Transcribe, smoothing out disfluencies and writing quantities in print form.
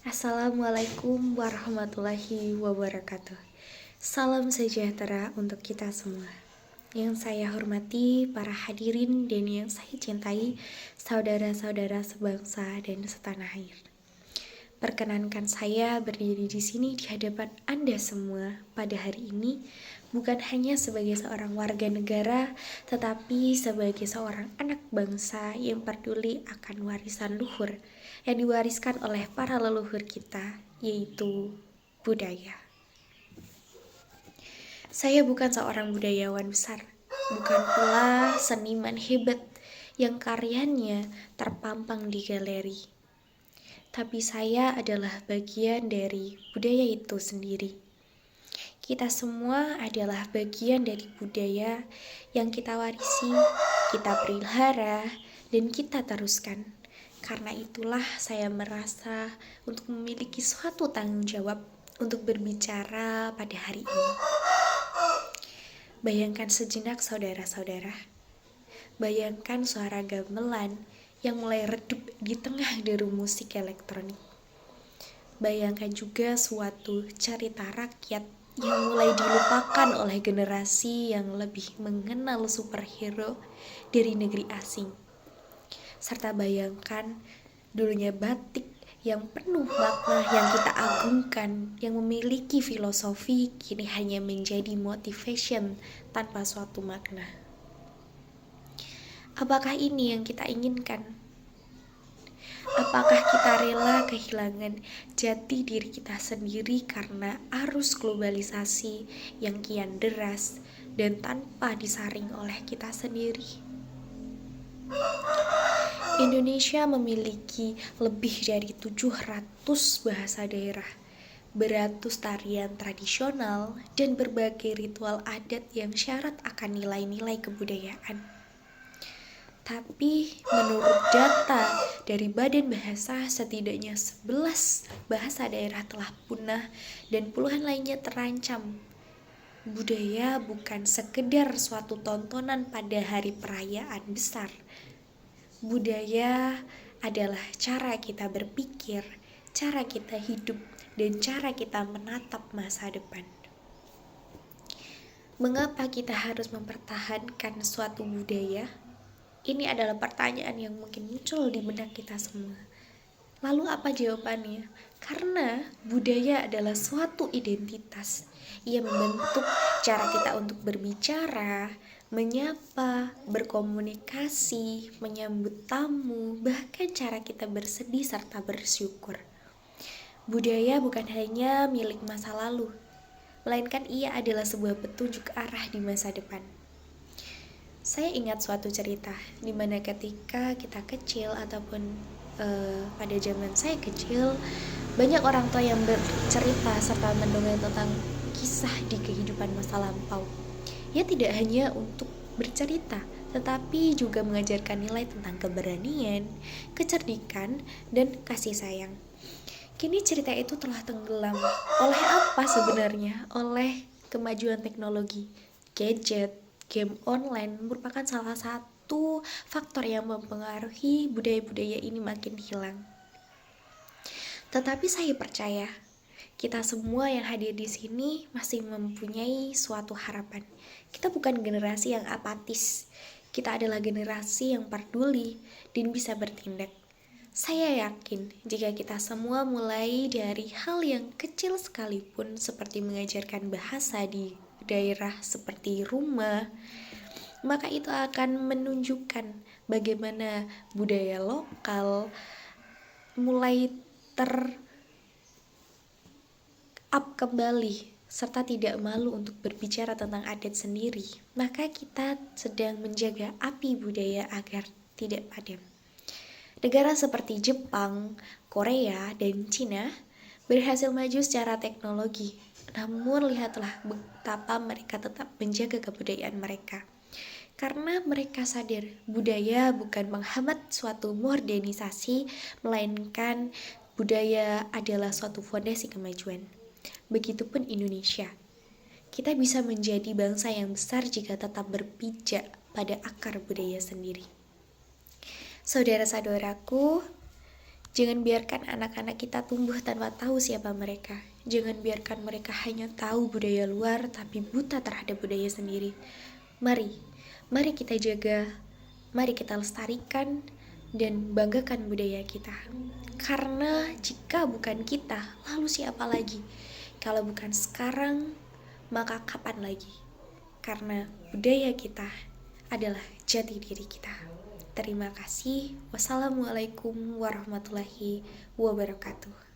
Assalamualaikum warahmatullahi wabarakatuh. Salam sejahtera untuk kita semua. Yang saya hormati para hadirin dan yang saya cintai, saudara-saudara sebangsa dan setanah air. Perkenankan saya berdiri di sini di hadapan Anda semua pada hari ini bukan hanya sebagai seorang warga negara, tetapi sebagai seorang anak bangsa yang peduli akan warisan luhur yang diwariskan oleh para leluhur kita, yaitu budaya. Saya bukan seorang budayawan besar, bukan pula seniman hebat yang karyanya terpampang di galeri. Tapi saya adalah bagian dari budaya itu sendiri. Kita semua adalah bagian dari budaya yang kita warisi, kita pelihara, dan kita teruskan. Karena itulah saya merasa untuk memiliki suatu tanggung jawab untuk berbicara pada hari ini. Bayangkan sejenak saudara-saudara. Bayangkan suara gamelan yang mulai redup di tengah deru musik elektronik. Bayangkan juga suatu cerita rakyat yang mulai dilupakan oleh generasi yang lebih mengenal superhero dari negeri asing. Serta bayangkan dulunya batik yang penuh makna yang kita agungkan, yang memiliki filosofi, kini hanya menjadi motivation tanpa suatu makna. Apakah ini yang kita inginkan? Apakah kita rela kehilangan jati diri kita sendiri karena arus globalisasi yang kian deras dan tanpa disaring oleh kita sendiri? Indonesia memiliki lebih dari 700 bahasa daerah, beratus tarian tradisional, dan berbagai ritual adat yang syarat akan nilai-nilai kebudayaan. Tapi menurut data dari Badan Bahasa, setidaknya 11 bahasa daerah telah punah dan puluhan lainnya terancam. Budaya bukan sekedar suatu tontonan pada hari perayaan besar. Budaya adalah cara kita berpikir, cara kita hidup, dan cara kita menatap masa depan. Mengapa kita harus mempertahankan suatu budaya? Ini adalah pertanyaan yang mungkin muncul di benak kita semua. Lalu apa jawabannya? Karena budaya adalah suatu identitas. Ia membentuk cara kita untuk berbicara, menyapa, berkomunikasi, menyambut tamu, bahkan cara kita bersedih serta bersyukur. Budaya bukan hanya milik masa lalu, melainkan ia adalah sebuah petunjuk arah di masa depan. Saya ingat suatu cerita di mana ketika kita kecil ataupun pada zaman saya kecil, banyak orang tua yang bercerita serta mendongeng tentang kisah di kehidupan masa lampau. Ya, tidak hanya untuk bercerita, tetapi juga mengajarkan nilai tentang keberanian, kecerdikan, dan kasih sayang. Kini cerita itu telah tenggelam. Oleh apa sebenarnya? Oleh kemajuan teknologi, gadget, game online merupakan salah satu faktor yang mempengaruhi budaya-budaya ini makin hilang. Tetapi saya percaya kita semua yang hadir di sini masih mempunyai suatu harapan. Kita bukan generasi yang apatis. Kita adalah generasi yang peduli dan bisa bertindak. Saya yakin jika kita semua mulai dari hal yang kecil sekalipun, seperti mengajarkan bahasa di daerah seperti rumah, maka itu akan menunjukkan bagaimana budaya lokal mulai up kembali serta tidak malu untuk berbicara tentang adat sendiri. Maka kita sedang menjaga api budaya agar tidak padam. Negara seperti Jepang, Korea, dan Cina berhasil maju secara teknologi. Namun lihatlah betapa mereka tetap menjaga kebudayaan mereka. Karena mereka sadar budaya bukan menghambat suatu modernisasi, melainkan budaya adalah suatu fondasi kemajuan. Begitupun Indonesia. Kita bisa menjadi bangsa yang besar jika tetap berpijak pada akar budaya sendiri. Saudara-saudaraku, Jangan biarkan anak-anak kita tumbuh tanpa tahu siapa mereka. Jangan biarkan mereka hanya tahu budaya luar tapi buta terhadap budaya sendiri. Mari kita jaga, mari kita lestarikan dan banggakan budaya kita. Karena jika bukan kita, lalu siapa lagi? Kalau bukan sekarang, maka kapan lagi? Karena budaya kita adalah jati diri kita. Terima kasih. Wassalamualaikum warahmatullahi wabarakatuh.